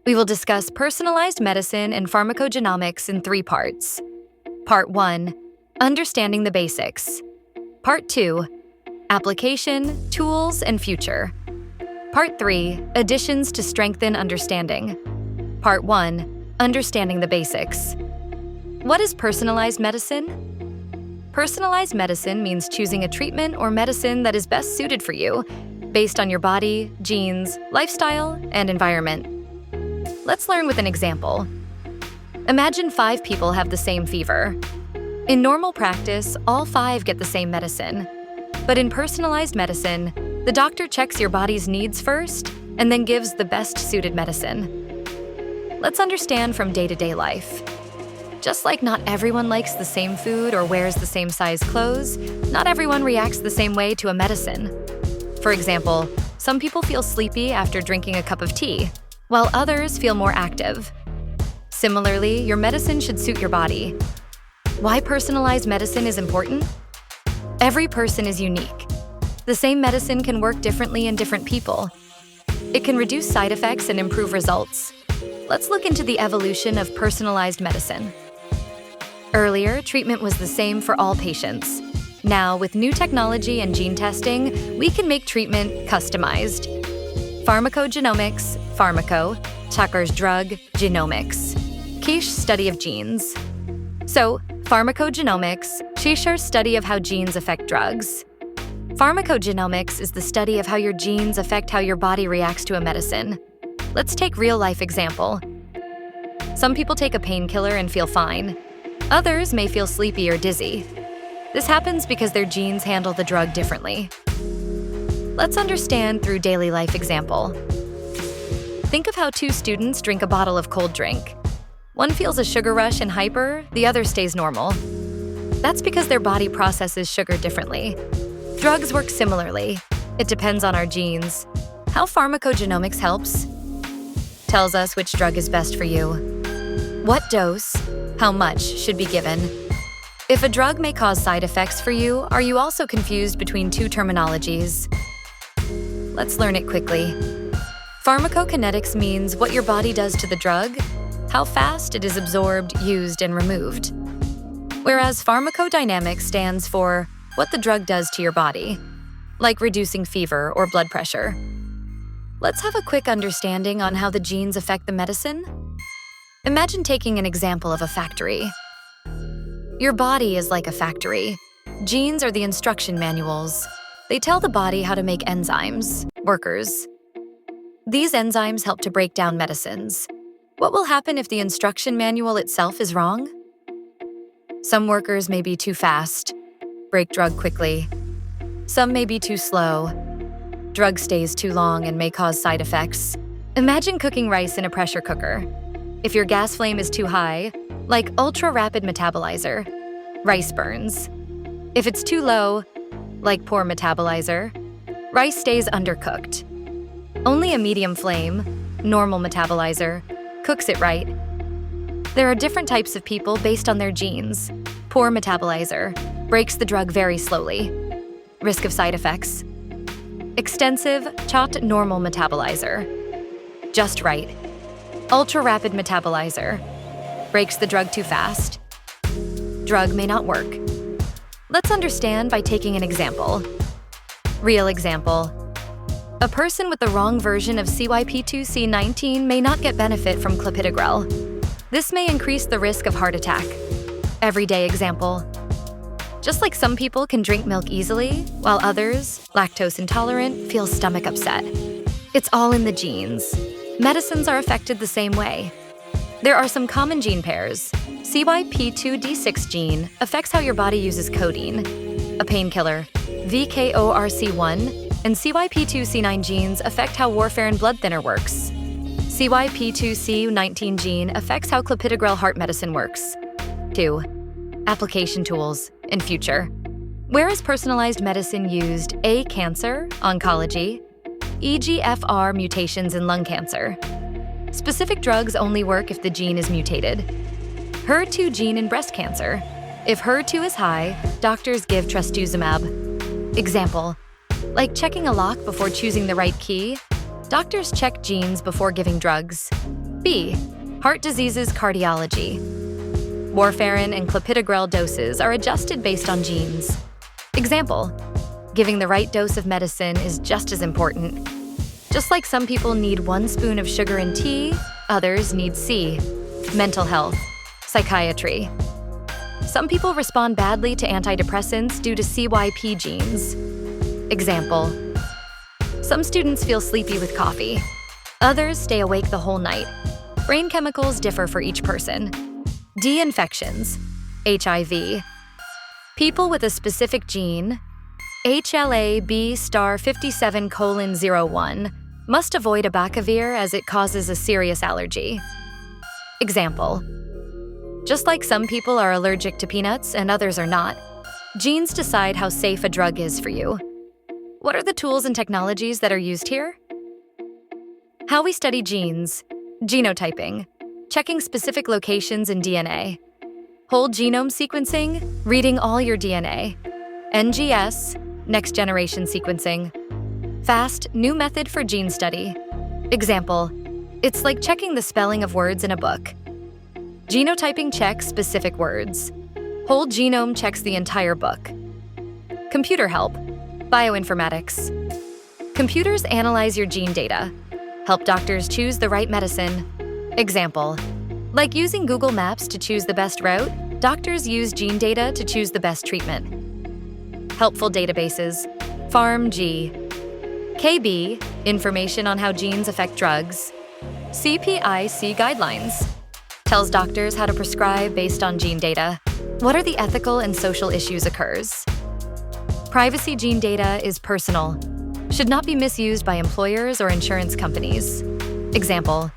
We will discuss personalized medicine and pharmacogenomics in 3 parts. Part 1, understanding the basics. Part 2, application, tools, and future. Part 3, additions to strengthen understanding. Part 1, understanding the basics. What is personalized medicine? Personalized medicine means choosing a treatment or medicine that is best suited for you, based on your body, genes, lifestyle, and environment. Let's learn with an example. Imagine 5 people have the same fever. In normal practice, all 5 get the same medicine. But in personalized medicine, the doctor checks your body's needs first and then gives the best suited medicine. Let's understand from day-to-day life. Just like not everyone likes the same food or wears the same size clothes, not everyone reacts the same way to a medicine. For example, some people feel sleepy after drinking a cup of tea, while others feel more active. Similarly, your medicine should suit your body. Why personalized medicine is important? Every person is unique. The same medicine can work differently in different people. It can reduce side effects and improve results. Let's look into the evolution of personalized medicine. Earlier, treatment was the same for all patients. Now, with new technology and gene testing, we can make treatment customized. Pharmacogenomics, pharmaco, Tucker's drug, genomics. Quiche study of genes. So, pharmacogenomics, Quiche's study of how genes affect drugs. Pharmacogenomics is the study of how your genes affect how your body reacts to a medicine. Let's take real-life example. Some people take a painkiller and feel fine. Others may feel sleepy or dizzy. This happens because their genes handle the drug differently. Let's understand through daily life example. Think of how 2 students drink a bottle of cold drink. One feels a sugar rush and hyper, the other stays normal. That's because their body processes sugar differently. Drugs work similarly. It depends on our genes. How pharmacogenomics helps? Tells us which drug is best for you. What dose, how much should be given. If a drug may cause side effects for you, are you also confused between 2 terminologies? Let's learn it quickly. Pharmacokinetics means what your body does to the drug, how fast it is absorbed, used, and removed. Whereas pharmacodynamics stands for what the drug does to your body, like reducing fever or blood pressure. Let's have a quick understanding on how the genes affect the medicine. Imagine taking an example of a factory. Your body is like a factory. Genes are the instruction manuals. They tell the body how to make enzymes, workers. These enzymes help to break down medicines. What will happen if the instruction manual itself is wrong? Some workers may be too fast, break drug quickly. Some may be too slow. Drug stays too long and may cause side effects. Imagine cooking rice in a pressure cooker. If your gas flame is too high, like ultra-rapid metabolizer, rice burns. If it's too low, like poor metabolizer, rice stays undercooked. Only a medium flame, normal metabolizer, cooks it right. There are different types of people based on their genes. Poor metabolizer breaks the drug very slowly. Risk of side effects. Extensive, chopped normal metabolizer. Just right. Ultra-rapid metabolizer. Breaks the drug too fast. Drug may not work. Let's understand by taking an example. Real example. A person with the wrong version of CYP2C19 may not get benefit from clopidogrel. This may increase the risk of heart attack. Everyday example. Just like some people can drink milk easily, while others, lactose intolerant, feel stomach upset. It's all in the genes. Medicines are affected the same way. There are some common gene pairs. CYP2D6 gene affects how your body uses codeine, a painkiller. VKORC1 and CYP2C9 genes affect how warfarin blood thinner works. CYP2C19 gene affects how clopidogrel heart medicine works. 2. Application tools and future. Where is personalized medicine used? A. Cancer, oncology, EGFR mutations in lung cancer. Specific drugs only work if the gene is mutated. HER2 gene in breast cancer. If HER2 is high, doctors give trastuzumab. Example, like checking a lock before choosing the right key, doctors check genes before giving drugs. B. Heart diseases cardiology. Warfarin and clopidogrel doses are adjusted based on genes. Example, giving the right dose of medicine is just as important. Just like some people need 1 spoon of sugar in tea, others need C. Mental health, psychiatry. Some people respond badly to antidepressants due to CYP genes. Example, some students feel sleepy with coffee. Others stay awake the whole night. Brain chemicals differ for each person. D. Infections, HIV. People with a specific gene, HLA-B*57:01, must avoid abacavir as it causes a serious allergy. Example, just like some people are allergic to peanuts and others are not, genes decide how safe a drug is for you. What are the tools and technologies that are used here? How we study genes, genotyping, checking specific locations in DNA, whole genome sequencing, reading all your DNA, NGS, next-generation sequencing, FAST, new method for gene study. Example, it's like checking the spelling of words in a book. Genotyping checks specific words. Whole genome checks the entire book. Computer help, bioinformatics. Computers analyze your gene data, help doctors choose the right medicine. Example, like using Google Maps to choose the best route, doctors use gene data to choose the best treatment. Helpful databases, PharmG. KB, information on how genes affect drugs. CPIC guidelines, tells doctors how to prescribe based on gene data. What are the ethical and social issues occurs? Privacy gene data is personal, should not be misused by employers or insurance companies. Example,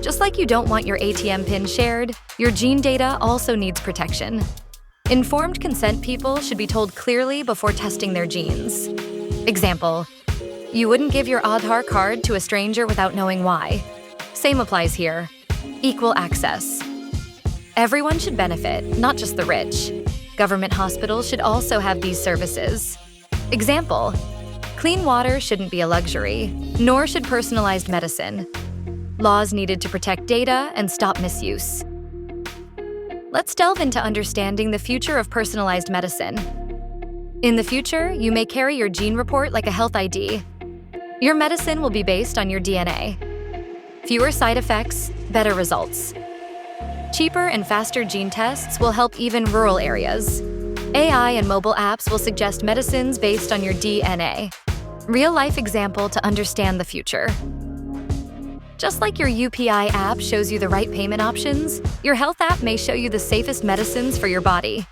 just like you don't want your ATM PIN shared, your gene data also needs protection. Informed consent people should be told clearly before testing their genes. Example, you wouldn't give your Aadhaar card to a stranger without knowing why. Same applies here. Equal access. Everyone should benefit, not just the rich. Government hospitals should also have these services. Example, clean water shouldn't be a luxury, nor should personalized medicine. Laws needed to protect data and stop misuse. Let's delve into understanding the future of personalized medicine. In the future, you may carry your gene report like a health ID. Your medicine will be based on your DNA. Fewer side effects, better results. Cheaper and faster gene tests will help even rural areas. AI and mobile apps will suggest medicines based on your DNA. Real-life example to understand the future. Just like your UPI app shows you the right payment options, your health app may show you the safest medicines for your body.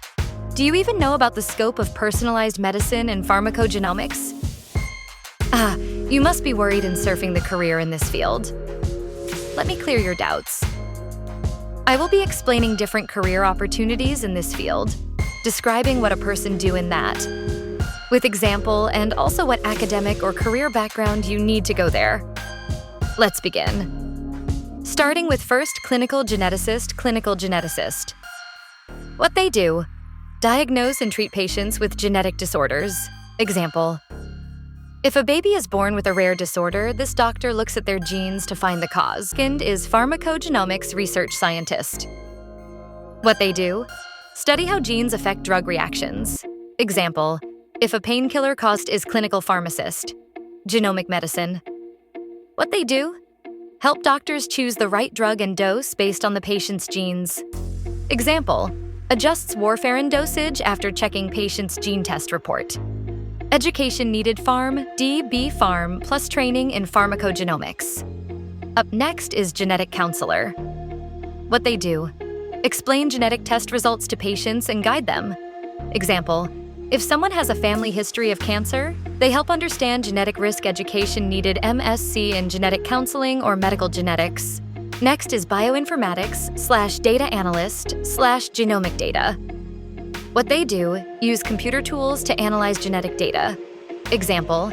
Do you even know about the scope of personalized medicine and pharmacogenomics? You must be worried in surfing the career in this field. Let me clear your doubts. I will be explaining different career opportunities in this field, describing what a person do in that, with example and also what academic or career background you need to go there. Let's begin. Starting with first clinical geneticist. What they do, diagnose and treat patients with genetic disorders. Example, if a baby is born with a rare disorder, this doctor looks at their genes to find the cause. Second is pharmacogenomics research scientist. What they do, study how genes affect drug reactions. Example, if a painkiller cost is clinical pharmacist. Genomic medicine. What they do, help doctors choose the right drug and dose based on the patient's genes. Example, adjusts warfarin dosage after checking patient's gene test report. Education needed PharmD Pharm plus training in pharmacogenomics. Up next is genetic counselor. What they do, explain genetic test results to patients and guide them. Example, if someone has a family history of cancer, they help understand genetic risk. Education needed MSc in genetic counseling or medical genetics. Next is bioinformatics/data analyst/genomic data. What they do, use computer tools to analyze genetic data. Example,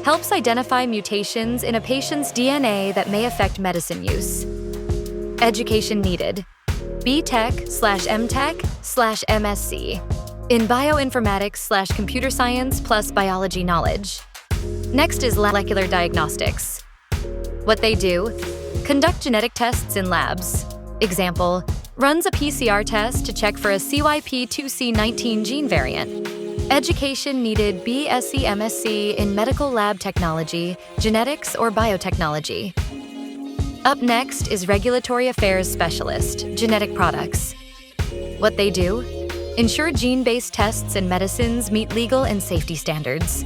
helps identify mutations in a patient's DNA that may affect medicine use. Education needed, BTech/MTech/MSc. In bioinformatics/computer science plus biology knowledge. Next is molecular diagnostics. What they do, Conduct genetic tests in labs. Example, runs a PCR test to check for a CYP2C19 gene variant. Education needed BSc MSc in medical lab technology, genetics, or biotechnology. Up next is Regulatory Affairs Specialist, Genetic Products. What they do? Ensure gene-based tests and medicines meet legal and safety standards.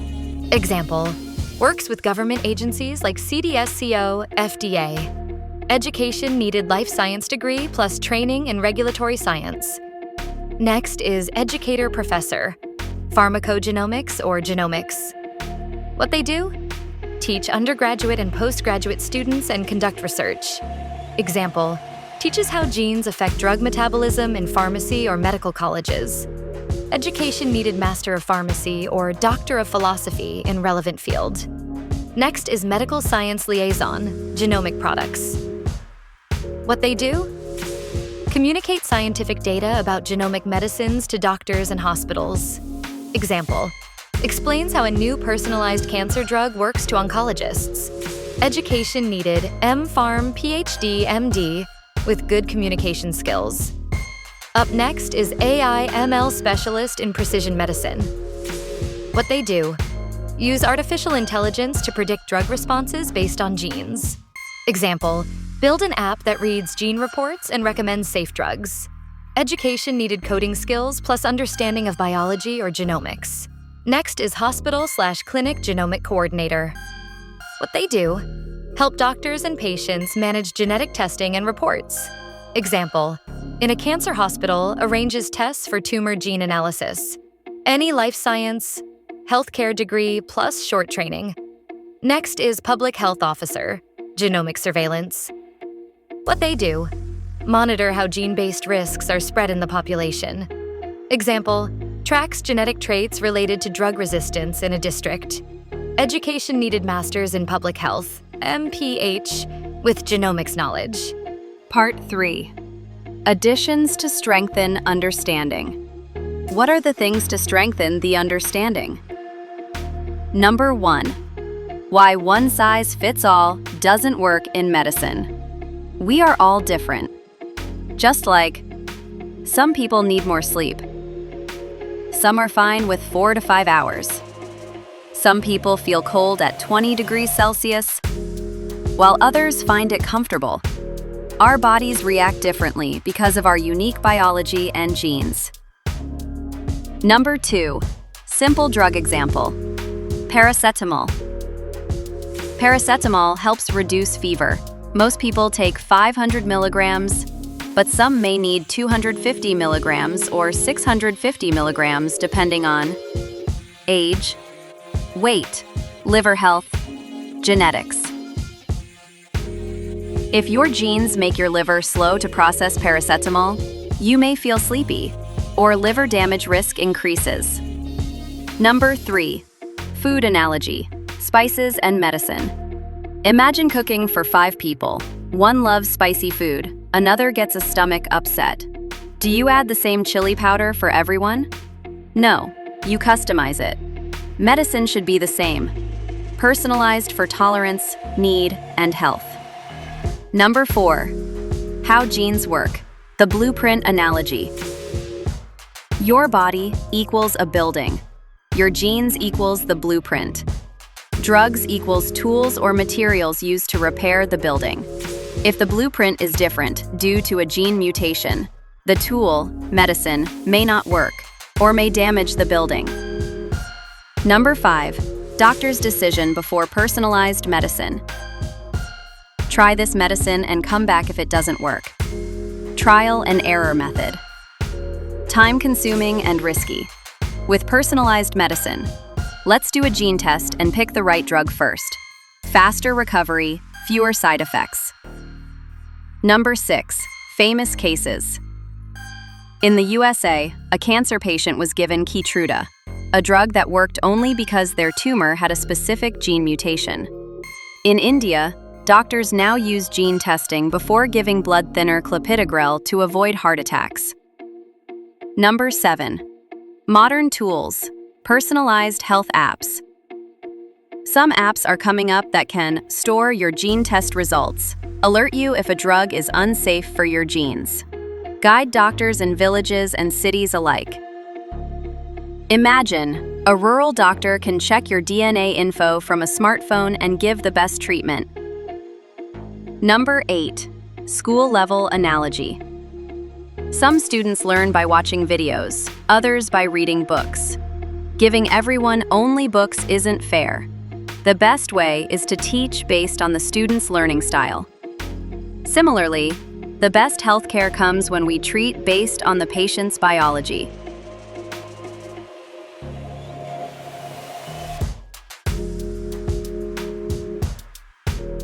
Example, works with government agencies like CDSCO, FDA. Education needed life science degree plus training in regulatory science. Next is Educator Professor, Pharmacogenomics or Genomics. What they do? Teach undergraduate and postgraduate students and conduct research. Example, teaches how genes affect drug metabolism in pharmacy or medical colleges. Education needed Master of Pharmacy or Doctor of Philosophy in relevant field. Next is Medical Science Liaison, Genomic Products. What they do? Communicate scientific data about genomic medicines to doctors and hospitals. Example, explains how a new personalized cancer drug works to oncologists. Education needed M.Pharm, PhD, MD with good communication skills. Up next is AI/ML Specialist in Precision Medicine. What they do? Use artificial intelligence to predict drug responses based on genes. Example, build an app that reads gene reports and recommends safe drugs. Education needed coding skills plus understanding of biology or genomics. Next is Hospital/Clinic Genomic Coordinator. What they do? Help doctors and patients manage genetic testing and reports. Example, in a cancer hospital, arranges tests for tumor gene analysis. Any life science, healthcare degree plus short training. Next is Public Health Officer, Genomic Surveillance. What they do? Monitor how gene-based risks are spread in the population. Example, tracks genetic traits related to drug resistance in a district. Education needed Masters in Public Health, MPH, with genomics knowledge. Part 3. Additions to strengthen understanding. What are the things to strengthen the understanding? Number 1. Why one size fits all doesn't work in medicine. We are all different. Just like some people need more sleep. Some are fine with 4 to 5 hours. Some people feel cold at 20 degrees Celsius, while others find it comfortable. Our bodies react differently because of our unique biology and genes. Number 2. Simple drug example. Paracetamol. Paracetamol helps reduce fever. Most people take 500 milligrams, but some may need 250 milligrams or 650 milligrams depending on age, weight, liver health, genetics. If your genes make your liver slow to process paracetamol, you may feel sleepy, or liver damage risk increases. Number 3. Food analogy, spices and medicine. Imagine cooking for 5 people. One loves spicy food, another gets a stomach upset. Do you add the same chili powder for everyone? No, you customize it. Medicine should be the same, personalized for tolerance, need, and health. Number 4. How genes work, the blueprint analogy. Your body equals a building. Your genes equals the blueprint. Drugs equals tools or materials used to repair the building. If the blueprint is different due to a gene mutation, the tool, medicine, may not work or may damage the building. Number 5. Doctor's decision before personalized medicine. Try this medicine and come back if it doesn't work. Trial and error method. Time-consuming and risky. With personalized medicine, let's do a gene test and pick the right drug first. Faster recovery, fewer side effects. Number 6. Famous cases. In the USA, a cancer patient was given Keytruda, a drug that worked only because their tumor had a specific gene mutation. In India, doctors now use gene testing before giving blood thinner clopidogrel to avoid heart attacks. Number 7. Modern tools, personalized health apps. Some apps are coming up that can store your gene test results, alert you if a drug is unsafe for your genes, guide doctors in villages and cities alike. Imagine, a rural doctor can check your DNA info from a smartphone and give the best treatment. Number 8. School-level analogy. Some students learn by watching videos, others by reading books. Giving everyone only books isn't fair. The best way is to teach based on the student's learning style. Similarly, the best healthcare comes when we treat based on the patient's biology.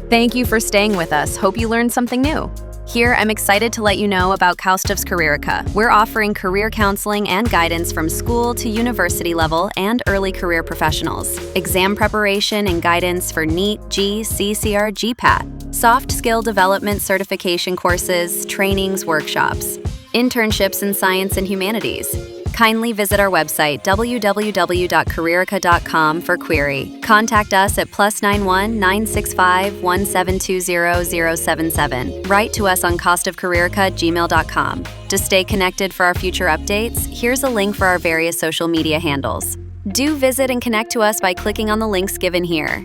Thank you for staying with us. Hope you learned something new. Here, I'm excited to let you know about Kaustuv's Careerica. We're offering career counseling and guidance from school to university level and early career professionals. Exam preparation and guidance for NEET, G, CCR, GPAT. Soft skill development certification courses, trainings, workshops. Internships in science and humanities. Kindly visit our website, www.careerica.com for query. Contact us at +91 965 1720 077. Write to us on costofcareerica@gmail.com. To stay connected for our future updates, here's a link for our various social media handles. Do visit and connect to us by clicking on the links given here.